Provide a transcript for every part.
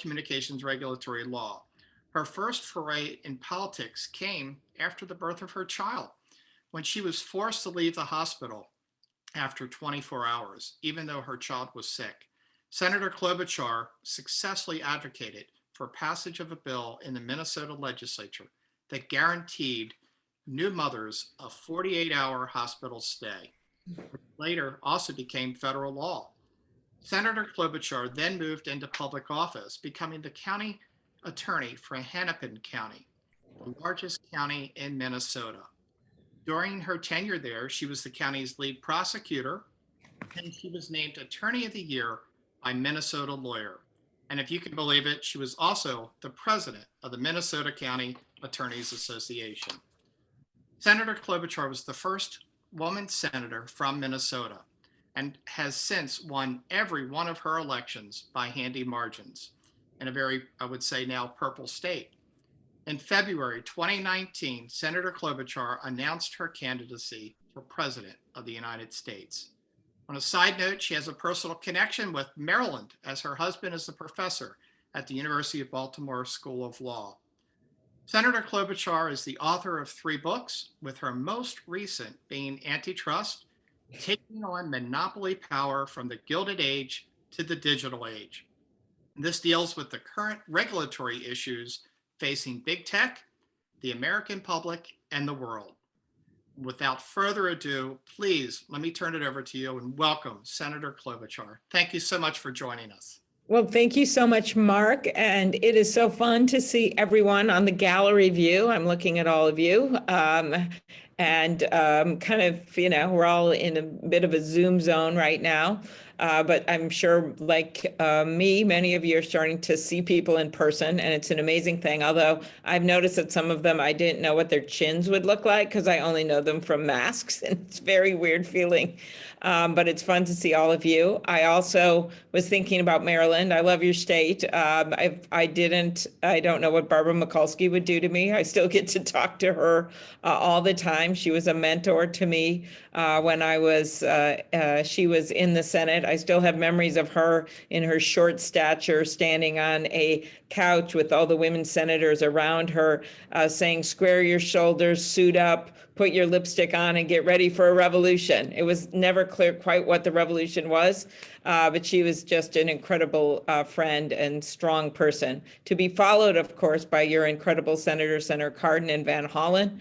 telecommunications regulatory law. Her first foray in politics came after the birth of her child, when she was forced to leave the hospital after 24 hours, even though her child was sick. Senator Klobuchar successfully advocated for passage of a bill in the Minnesota legislature that guaranteed new mothers a 48-hour hospital stay, which later also became federal law. Senator Klobuchar then moved into public office, becoming the county attorney for Hennepin County, the largest county in Minnesota. During her tenure there, she was the county's lead prosecutor, and she was named Attorney of the Year by Minnesota Lawyer. And if you can believe it, she was also the president of the Minnesota County Attorneys Association. Senator Klobuchar was the first woman senator from Minnesota and has since won every one of her elections by handy margins in a very, I would say now, purple state. In February 2019, Senator Klobuchar announced her candidacy for President of the United States. On a side note, she has a personal connection with Maryland, as her husband is a professor at the University of Baltimore School of Law. Senator Klobuchar is the author of 3 books, with her most recent being Antitrust: Taking on Monopoly Power from the Gilded Age to the Digital Age. This deals with the current regulatory issues facing big tech, the American public, and the world. Without further ado, please let me turn it over to you and welcome Senator Klobuchar. Thank you so much for joining us. Well, thank you so much, Mark. And it is so fun to see everyone on the gallery view. I'm looking at all of you. Kind of, we're all in a bit of a Zoom zone right now. But I'm sure, like me, many of you are starting to see people in person, and it's an amazing thing. Although I've noticed that some of them, I didn't know what their chins would look like because I only know them from masks, and it's a very weird feeling. But it's fun to see all of you. I also was thinking about Maryland. I love your state. I don't know what Barbara Mikulski would do to me. I still get to talk to her all the time. She was a mentor to me when she was in the Senate. I still have memories of her in her short stature standing on a couch with all the women senators around her saying, "Square your shoulders, suit up, put your lipstick on, and get ready for a revolution." It was never clear quite what the revolution was, but she was just an incredible friend and strong person, to be followed, of course, by your incredible Senators, Senator Cardin and Van Hollen,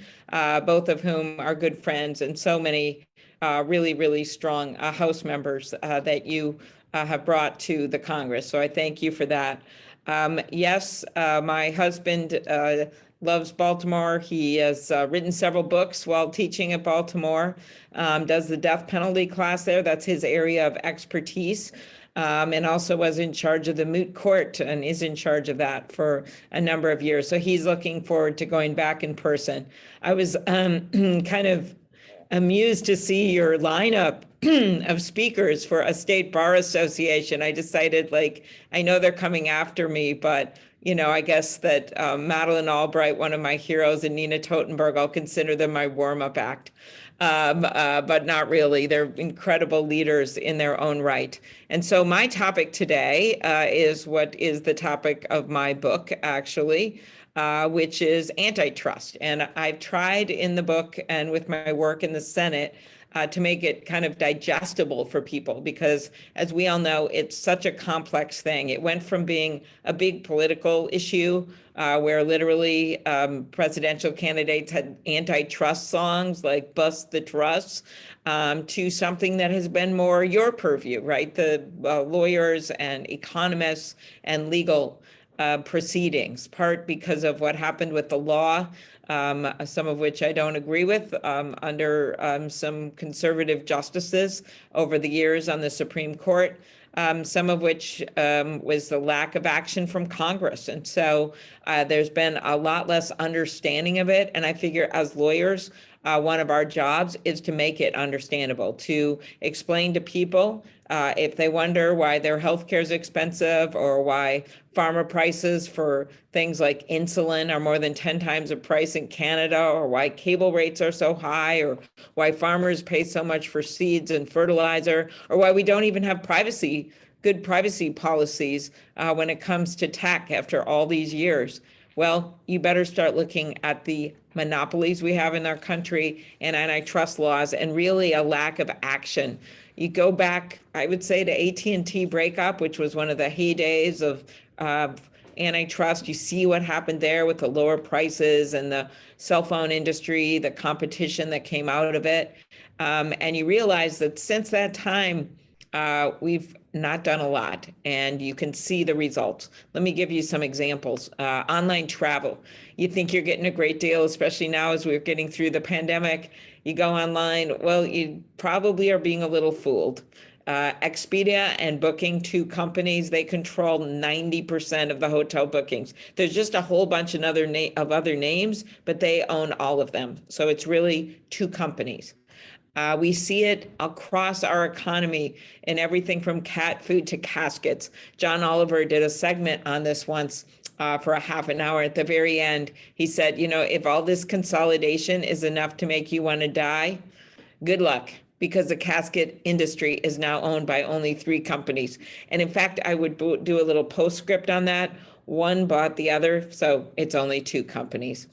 both of whom are good friends, and so many really, really strong House members that you have brought to the Congress. So I thank you for that. Yes, my husband loves Baltimore. He has written several books while teaching at Baltimore, does the death penalty class there. That's his area of expertise. And also was in charge of the moot court and is in charge of that for a number of years. So he's looking forward to going back in person. I was kind of amused to see your lineup of speakers for a state bar association. I decided, I know they're coming after me, but I guess that Madeleine Albright, one of my heroes, and Nina Totenberg, I'll consider them my warm-up act. But not really. They're incredible leaders in their own right. And so my topic today is what is the topic of my book, actually, which is antitrust. And I've tried in the book and with my work in the Senate to make it kind of digestible for people, because as we all know, it's such a complex thing. It went from being a big political issue where literally presidential candidates had antitrust songs like Bust the Trust, to something that has been more your purview, right? The lawyers and economists and legal proceedings, part because of what happened with the law, some of which I don't agree with, under some conservative justices over the years on the Supreme Court, some of which was the lack of action from Congress. And so there's been a lot less understanding of it. And I figure as lawyers, one of our jobs is to make it understandable, to explain to people if they wonder why their healthcare is expensive, or why farmer prices for things like insulin are more than 10 times the price in Canada, or why cable rates are so high, or why farmers pay so much for seeds and fertilizer, or why we don't even have privacy good privacy policies when it comes to tech after all these years? Well, you better start looking at the monopolies we have in our country and antitrust laws, and really a lack of action. You go back, I would say, to AT&T breakup, which was one of the heydays of antitrust. You see what happened there with the lower prices and the cell phone industry, the competition that came out of it. And you realize that since that time, we've not done a lot, and you can see the results. Let me give you some examples. Online travel. You think you're getting a great deal, especially now as we're getting through the pandemic. You go online, well, you probably are being a little fooled. Expedia and Booking, two companies, they control 90% of the hotel bookings. There's just a whole bunch of other names, but they own all of them. So it's really two companies. We see it across our economy in everything from cat food to caskets. John Oliver did a segment on this once for a half an hour. At the very end, he said, if all this consolidation is enough to make you want to die, good luck, because the casket industry is now owned by only 3 companies. And in fact, I would do a little postscript on that. One bought the other, so it's only 2 companies.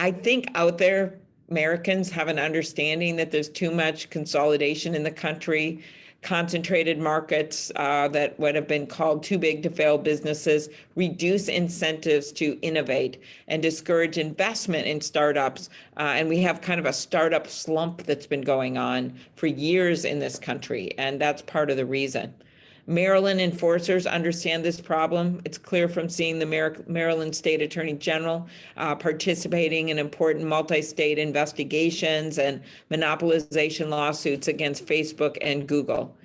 I think out there, Americans have an understanding that there's too much consolidation in the country, concentrated markets that would have been called too big to fail businesses, reduce incentives to innovate, and discourage investment in startups. And we have kind of a startup slump that's been going on for years in this country, and that's part of the reason. Maryland enforcers understand this problem. It's clear from seeing the Maryland State Attorney General participating in important multi-state investigations and monopolization lawsuits against Facebook and Google.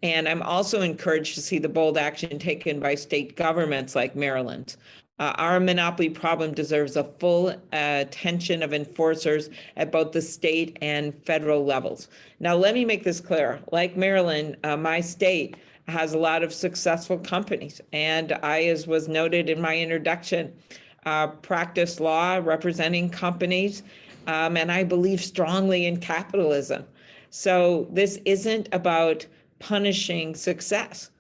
And I'm also encouraged to see the bold action taken by state governments like Maryland. Our monopoly problem deserves a full attention of enforcers at both the state and federal levels. Now, let me make this clear. Like Maryland, my state has a lot of successful companies. And I, as was noted in my introduction, practice law representing companies, and I believe strongly in capitalism. So this isn't about punishing success.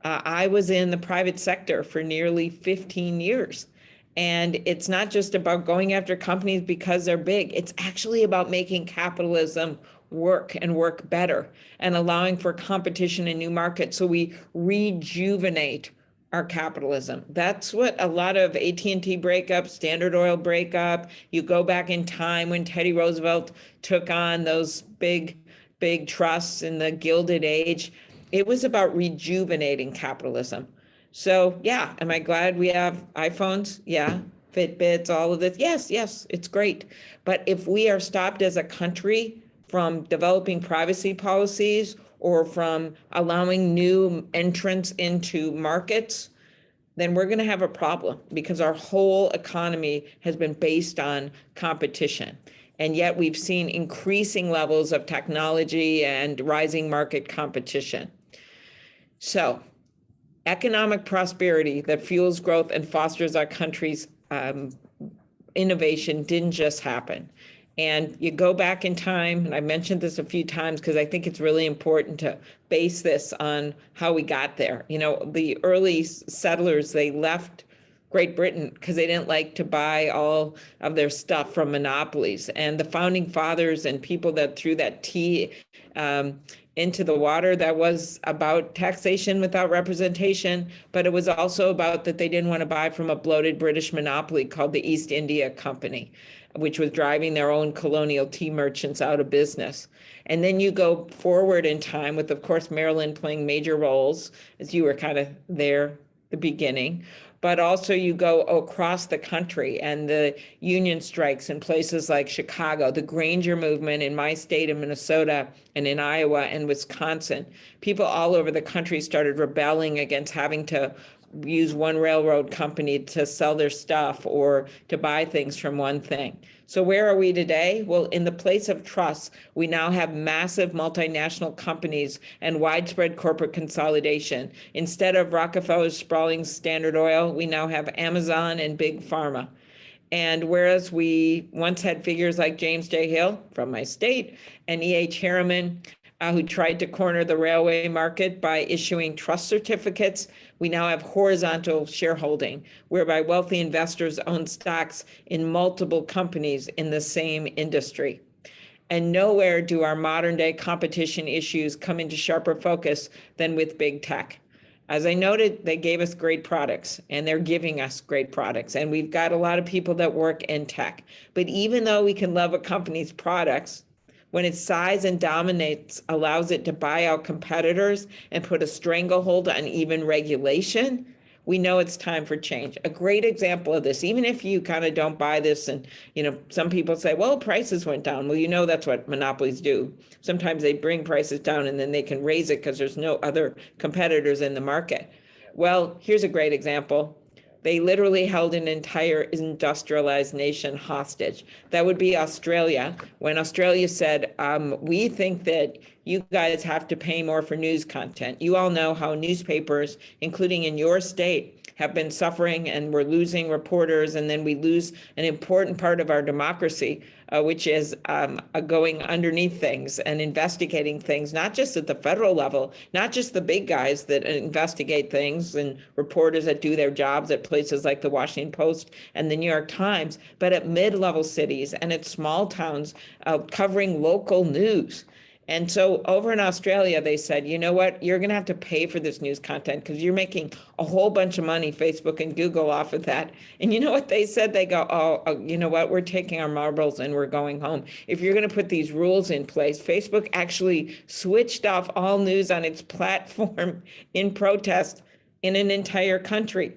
I was in the private sector for nearly 15 years. And it's not just about going after companies because they're big. It's actually about making capitalism work and work better and allowing for competition in new markets. So we rejuvenate our capitalism. That's what a lot of AT&T breakup, Standard Oil breakup, you go back in time when Teddy Roosevelt took on those big trusts in the Gilded Age. It was about rejuvenating capitalism. So yeah, am I glad we have iPhones? Yeah. Fitbits, all of this. Yes, it's great. But if we are stopped as a country from developing privacy policies or from allowing new entrants into markets, then we're going to have a problem, because our whole economy has been based on competition. And yet we've seen increasing levels of technology and rising market competition. So economic prosperity that fuels growth and fosters our country's innovation didn't just happen. And you go back in time, and I mentioned this a few times because I think it's really important to base this on how we got there. The early settlers, they left Great Britain because they didn't like to buy all of their stuff from monopolies. And the founding fathers and people that threw that tea into the water, that was about taxation without representation, but it was also about that they didn't want to buy from a bloated British monopoly called the East India Company, which was driving their own colonial tea merchants out of business. And then you go forward in time with, of course, Maryland playing major roles, as you were kind of there the beginning. But also you go across the country and the union strikes in places like Chicago, the Granger movement in my state of Minnesota and in Iowa and Wisconsin. People all over the country started rebelling against having to use one railroad company to sell their stuff or to buy things from one thing. So where are we today? Well, in the place of trust, we now have massive multinational companies and widespread corporate consolidation. Instead of Rockefeller's sprawling Standard Oil, we now have Amazon and Big Pharma. And whereas we once had figures like James J. Hill from my state and E.H. Harriman who tried to corner the railway market by issuing trust certificates. We now have horizontal shareholding, whereby wealthy investors own stocks in multiple companies in the same industry. And nowhere do our modern day competition issues come into sharper focus than with big tech. As I noted, they gave us great products and they're giving us great products. And we've got a lot of people that work in tech. But even though we can love a company's products, when its size and dominates allows it to buy out competitors and put a stranglehold on even regulation, we know it's time for change. A great example of this, even if you kind of don't buy this, and some people say, well, prices went down. Well, that's what monopolies do. Sometimes they bring prices down and then they can raise it because there's no other competitors in the market. Well, here's a great example. They literally held an entire industrialized nation hostage. That would be Australia. When Australia said, we think that you guys have to pay more for news content. You all know how newspapers, including in your state, have been suffering, and we're losing reporters, and then we lose an important part of our democracy, which is going underneath things and investigating things, not just at the federal level, not just the big guys that investigate things and reporters that do their jobs at places like the Washington Post and the New York Times, but at mid-level cities and at small towns covering local news. And so over in Australia, they said, you know what, you're going to have to pay for this news content because you're making a whole bunch of money, Facebook and Google, off of that. And you know what they said? They go, oh, you know what, we're taking our marbles and we're going home. If you're going to put these rules in place, Facebook actually switched off all news on its platform in protest in an entire country.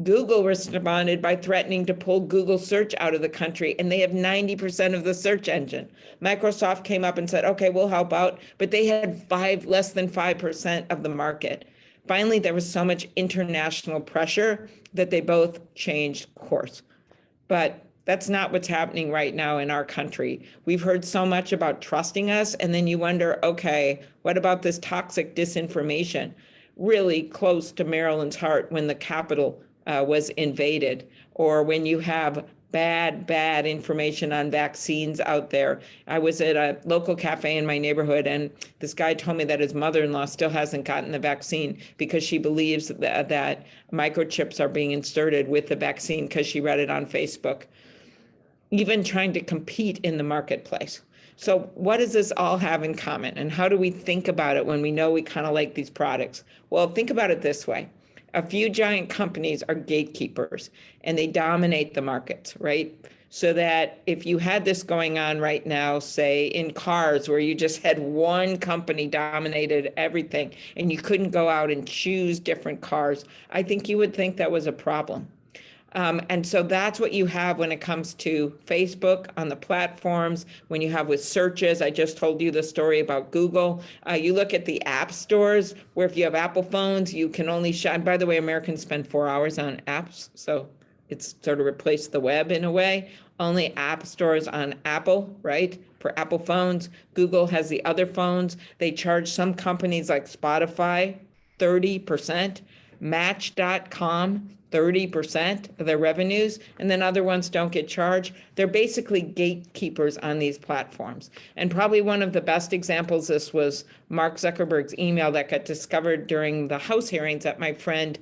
Google responded by threatening to pull Google search out of the country, and they have 90% of the search engine. Microsoft came up and said, okay, we'll help out, but they had less than 5% of the market. Finally, there was so much international pressure that they both changed course. But that's not what's happening right now in our country. We've heard so much about trusting us, and then you wonder, okay, what about this toxic disinformation? Really close to Maryland's heart when the Capitol was invaded, or when you have bad information on vaccines out there. I was at a local cafe in my neighborhood, and this guy told me that his mother-in-law still hasn't gotten the vaccine because she believes that microchips are being inserted with the vaccine because she read it on Facebook. Even trying to compete in the marketplace. So what does this all have in common? And how do we think about it when we know we kind of like these products? Well, think about it this way. A few giant companies are gatekeepers and they dominate the markets, right? So that if you had this going on right now, say in cars, where you just had one company dominated everything and you couldn't go out and choose different cars, I think you would think that was a problem. And so that's what you have when it comes to Facebook on the platforms, when you have with searches. I just told you the story about Google. You look at the app stores, where if you have Apple phones, you can only shop. By the way, Americans spend 4 hours on apps, so it's sort of replaced the web in a way. Only app stores on Apple, right? For Apple phones. Google has the other phones. They charge some companies like Spotify 30%, Match.com 30% of their revenues, and then other ones don't get charged. They're basically gatekeepers on these platforms. And probably one of the best examples of this was Mark Zuckerberg's email that got discovered during the House hearings that my friend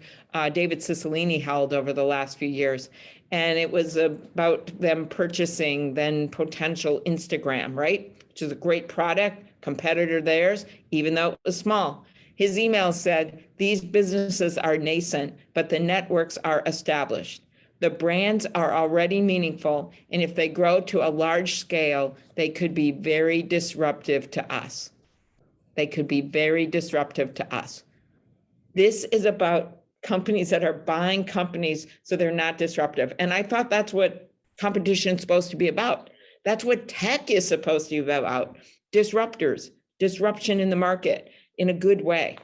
David Cicilline held over the last few years. And it was about them purchasing then potential Instagram, right? Which is a great product, competitor theirs, even though it was small. His email said, these businesses are nascent, but the networks are established. The brands are already meaningful, and if they grow to a large scale, they could be very disruptive to us. They could be very disruptive to us. This is about companies that are buying companies so they're not disruptive. And I thought that's what competition is supposed to be about. That's what tech is supposed to be about. Disruptors, disruption in the market in a good way.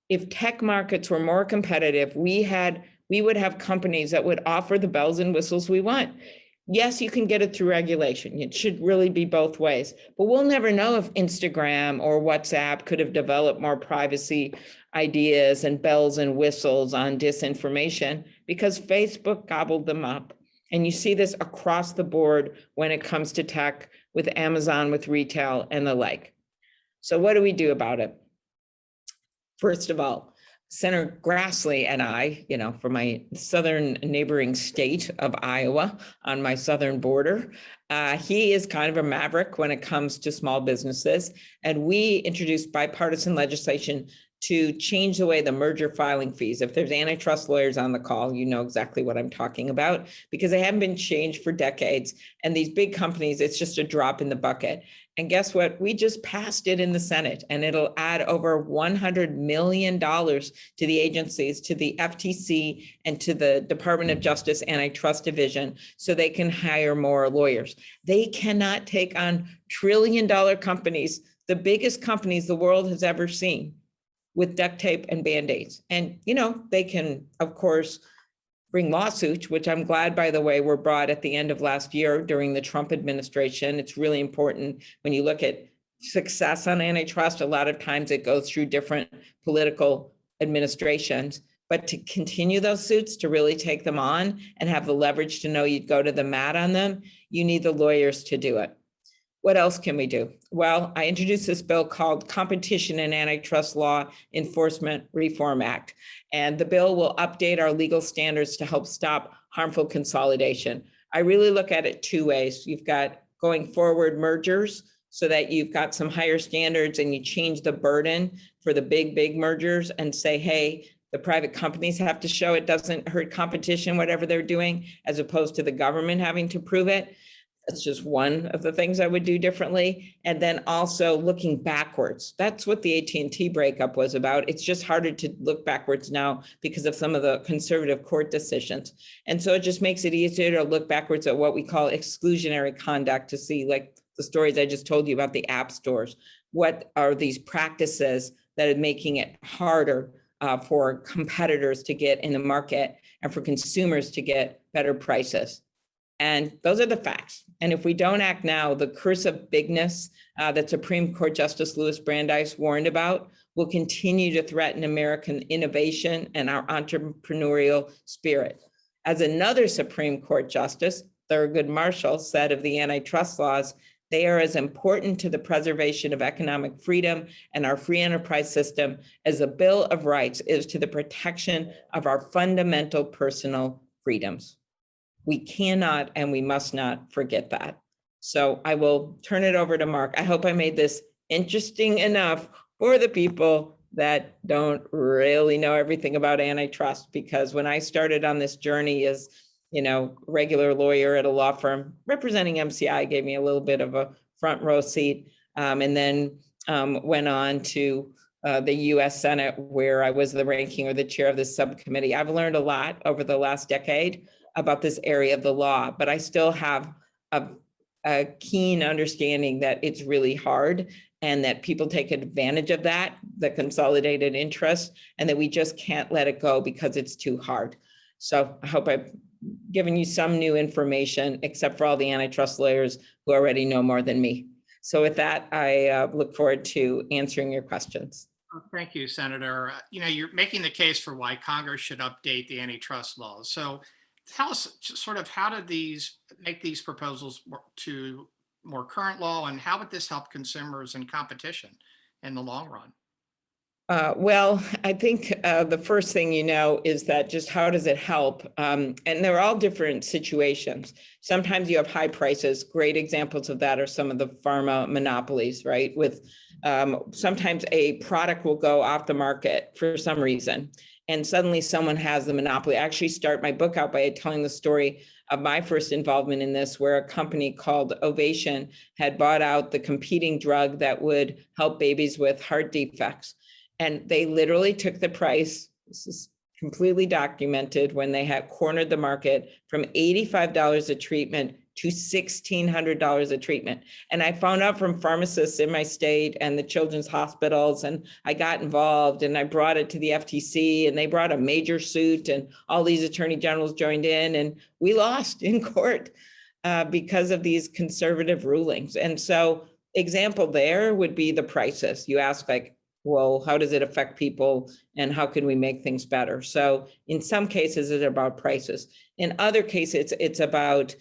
If tech markets were more competitive, we would have companies that would offer the bells and whistles we want. Yes, you can get it through regulation. It should really be both ways, but we'll never know if Instagram or WhatsApp could have developed more privacy ideas and bells and whistles on disinformation because Facebook gobbled them up. And you see this across the board when it comes to tech, with Amazon, with retail and the like. So what do we do about it? First of all, Senator Grassley and I, from my southern neighboring state of Iowa on my southern border, he is kind of a maverick when it comes to small businesses. And we introduced bipartisan legislation to change the way the merger filing fees. If there's antitrust lawyers on the call, you know exactly what I'm talking about, because they haven't been changed for decades. And these big companies, it's just a drop in the bucket. And guess what? We just passed it in the Senate, and it'll add over $100 million to the agencies, to the FTC, and to the Department of Justice Antitrust Division, so they can hire more lawyers. They cannot take on trillion-dollar companies, the biggest companies the world has ever seen, with duct tape and Band-Aids. And, they can, of course, bring lawsuits, which I'm glad, by the way, were brought at the end of last year during the Trump administration. It's really important when you look at success on antitrust. A lot of times it goes through different political administrations. But to continue those suits, to really take them on and have the leverage to know you'd go to the mat on them, you need the lawyers to do it. What else can we do? Well, I introduced this bill called Competition and Antitrust Law Enforcement Reform Act. And the bill will update our legal standards to help stop harmful consolidation. I really look at it two ways. You've got going forward mergers, so that you've got some higher standards and you change the burden for the big mergers and say, hey, the private companies have to show it doesn't hurt competition, whatever they're doing, as opposed to the government having to prove it. That's just one of the things I would do differently. And then also looking backwards. That's what the AT&T breakup was about. It's just harder to look backwards now because of some of the conservative court decisions. And so it just makes it easier to look backwards at what we call exclusionary conduct, to see, like the stories I just told you about the app stores. What are these practices that are making it harder for competitors to get in the market and for consumers to get better prices? And those are the facts. And if we don't act now, the curse of bigness that Supreme Court Justice Louis Brandeis warned about will continue to threaten American innovation and our entrepreneurial spirit. As another Supreme Court Justice, Thurgood Marshall, said of the antitrust laws, they are as important to the preservation of economic freedom and our free enterprise system as the Bill of Rights is to the protection of our fundamental personal freedoms. We cannot and we must not forget that. So I will turn it over to Mark. I hope I made this interesting enough for the people that don't really know everything about antitrust, because when I started on this journey as, regular lawyer at a law firm representing MCI, gave me a little bit of a front row seat, and then went on to the US Senate, where I was the ranking or the chair of this subcommittee. I've learned a lot over the last decade about this area of the law, but I still have a keen understanding that it's really hard and that people take advantage of that, the consolidated interest, and that we just can't let it go because it's too hard. So I hope I've given you some new information, except for all the antitrust lawyers who already know more than me. So with that, I look forward to answering your questions. Thank you, Senator. You're making the case for why Congress should update the antitrust laws. So tell us sort of how did these make these proposals to more current law, and how would this help consumers and competition in the long run? Well, I think the first thing is that just how does it help? And they're all different situations. Sometimes you have high prices. Great examples of that are some of the pharma monopolies, right? With sometimes a product will go off the market for some reason, and suddenly someone has the monopoly. I actually start my book out by telling the story of my first involvement in this, where a company called Ovation had bought out the competing drug that would help babies with heart defects. And they literally took the price, this is completely documented, when they had cornered the market from $85 a treatment to $1,600 a treatment. And I found out from pharmacists in my state and the children's hospitals, and I got involved and I brought it to the FTC, and they brought a major suit, and all these attorney generals joined in, and we lost in court because of these conservative rulings. And so example there would be the prices. You ask, like, well, how does it affect people and how can we make things better? So in some cases, it's about prices. In other cases, it's about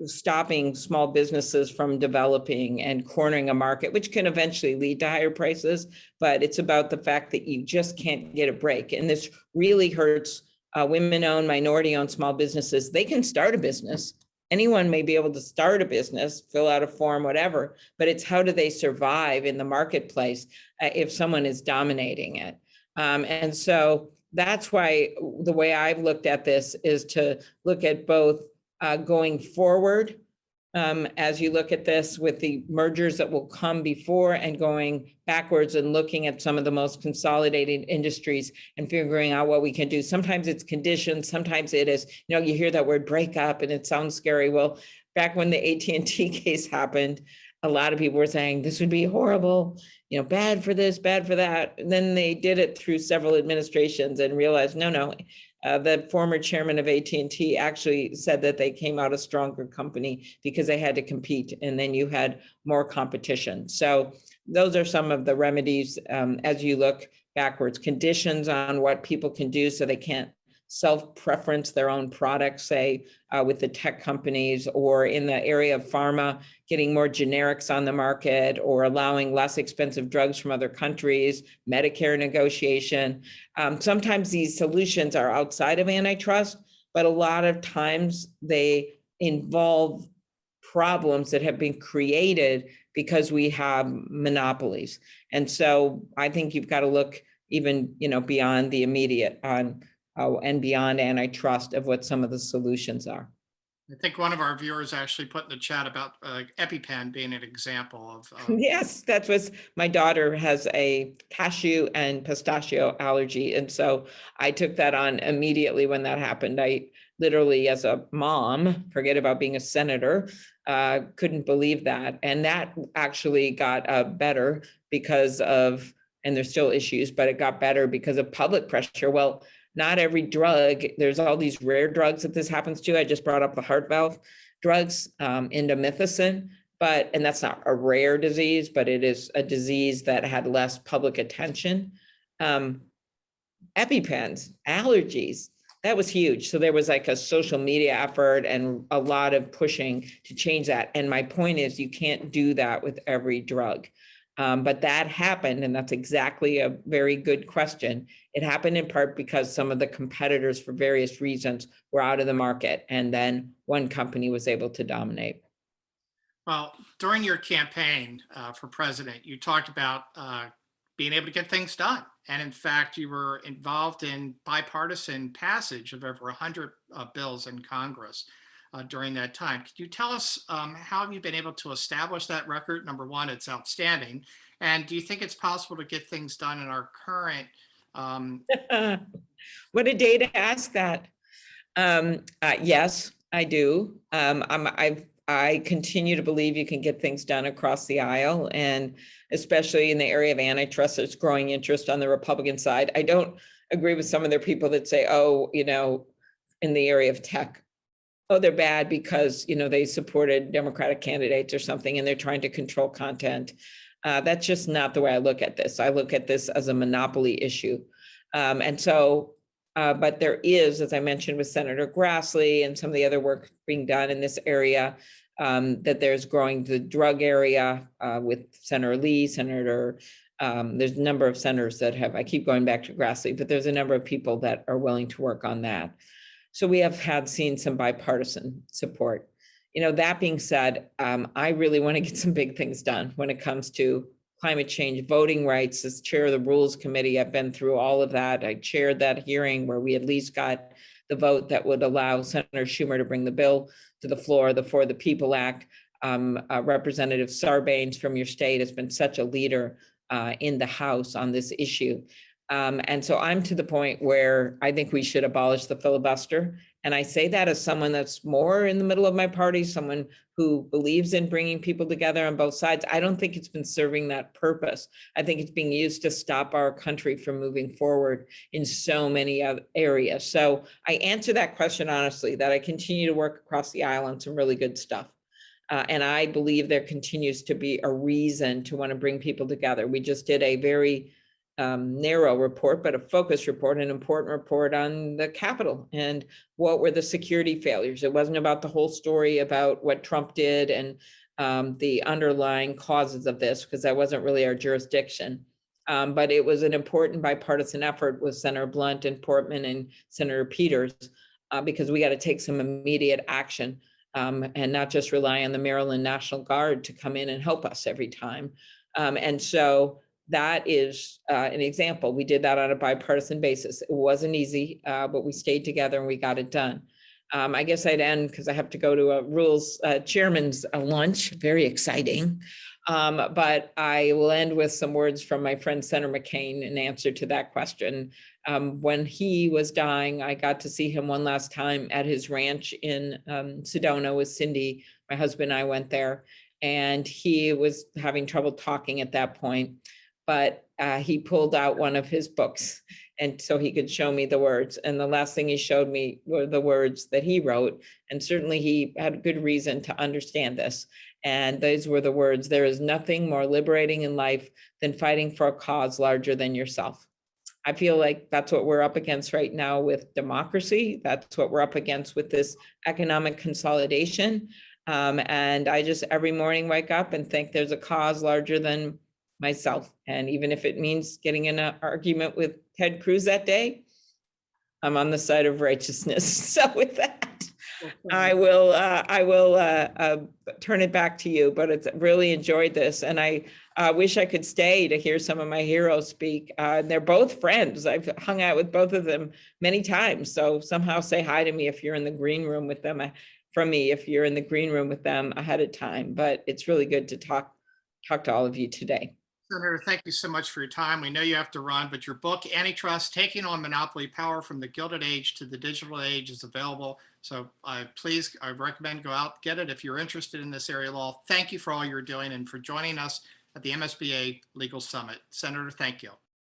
stopping small businesses from developing and cornering a market, which can eventually lead to higher prices. But it's about the fact that you just can't get a break. And this really hurts women-owned, minority-owned small businesses. They can start a business. Anyone may be able to start a business, fill out a form, whatever, but it's how do they survive in the marketplace if someone is dominating it? And so that's why the way I've looked at this is to look at both going forward, as you look at this with the mergers that will come before, and going backwards and looking at some of the most consolidated industries and figuring out what we can do. Sometimes it's conditions, sometimes it is, you hear that word breakup and it sounds scary. Well, back when the AT&T case happened, a lot of people were saying this would be horrible, bad for this, bad for that. And then they did it through several administrations and realized, no, the former chairman of AT&T actually said that they came out a stronger company because they had to compete, and then you had more competition. So those are some of the remedies as you look backwards. Conditions on what people can do so they can't self-preference their own products, say with the tech companies, or in the area of pharma, getting more generics on the market, or allowing less expensive drugs from other countries, Medicare negotiation. Sometimes these solutions are outside of antitrust, but a lot of times they involve problems that have been created because we have monopolies. And so I think you've got to look even, beyond the immediate on and beyond antitrust of what some of the solutions are. I think one of our viewers actually put in the chat about EpiPen being an example of. Yes, that was, my daughter has a cashew and pistachio allergy. And so I took that on immediately when that happened. I literally, as a mom, forget about being a senator, couldn't believe that. And that actually got better because of, and there's still issues, but it got better because of public pressure. Well, not every drug, there's all these rare drugs that this happens to. I just brought up the heart valve drugs, indomethacin, and that's not a rare disease, but it is a disease that had less public attention. EpiPens, allergies, that was huge. So there was like a social media effort and a lot of pushing to change that. And my point is, you can't do that with every drug. But that happened, and that's exactly a very good question. It happened in part because some of the competitors, for various reasons, were out of the market, and then one company was able to dominate. Well, during your campaign for president, you talked about being able to get things done. And in fact, you were involved in bipartisan passage of over 100 bills in Congress during that time. Could you tell us how have you been able to establish that record? Number one, it's outstanding. And do you think it's possible to get things done in our current? What a day to ask that. Yes, I do. I continue to believe you can get things done across the aisle, and especially in the area of antitrust, there's growing interest on the Republican side. I don't agree with some of their people that say, oh, in the area of tech, oh, they're bad because, they supported Democratic candidates or something, and they're trying to control content. That's just not the way I look at this. I look at this as a monopoly issue. And so, but there is, as I mentioned with Senator Grassley and some of the other work being done in this area, that there's growing the drug area with Senator Lee, there's a number of senators that have, I keep going back to Grassley, but there's a number of people that are willing to work on that. So we have seen some bipartisan support. That being said, I really want to get some big things done when it comes to climate change, voting rights. As chair of the Rules Committee, I've been through all of that. I chaired that hearing where we at least got the vote that would allow Senator Schumer to bring the bill to the floor, the For the People Act. Representative Sarbanes from your state has been such a leader in the House on this issue. And so I'm to the point where I think we should abolish the filibuster. And I say that as someone that's more in the middle of my party, someone who believes in bringing people together on both sides. I don't think it's been serving that purpose. I think it's being used to stop our country from moving forward in so many other areas. So I answer that question honestly, that I continue to work across the aisle on some really good stuff. And I believe there continues to be a reason to want to bring people together. We just did a very narrow report, but a focused report, an important report on the Capitol and what were the security failures. It wasn't about the whole story about what Trump did and the underlying causes of this, because that wasn't really our jurisdiction. But it was an important bipartisan effort with Senator Blunt and Portman and Senator Peters, because we got to take some immediate action and not just rely on the Maryland National Guard to come in and help us every time. And so that is an example. We did that on a bipartisan basis. It wasn't easy, but we stayed together and we got it done. I guess I'd end because I have to go to a rules chairman's lunch. Very exciting. But I will end with some words from my friend Senator McCain in answer to that question. When he was dying, I got to see him one last time at his ranch in Sedona with Cindy. My husband and I went there, and he was having trouble talking at that point. But he pulled out one of his books, and so he could show me the words. And the last thing he showed me were the words that he wrote. And certainly he had good reason to understand this. And those were the words: "There is nothing more liberating in life than fighting for a cause larger than yourself." I feel like that's what we're up against right now with democracy. That's what we're up against with this economic consolidation. And I just every morning wake up and think there's a cause larger than myself. And even if it means getting in an argument with Ted Cruz that day, I'm on the side of righteousness. So with that, I will turn it back to you, but it's really enjoyed this. And I wish I could stay to hear some of my heroes speak. They're both friends. I've hung out with both of them many times. So somehow say hi to me if you're in the green room with them, from me, if you're in the green room with them ahead of time. But it's really good to talk to all of you today. Senator, thank you so much for your time. We know you have to run, but your book, Antitrust: Taking on Monopoly Power from the Gilded Age to the Digital Age, is available. So please, I recommend go out, get it if you're interested in this area of law. Thank you for all you're doing and for joining us at the MSBA Legal Summit. Senator, thank you.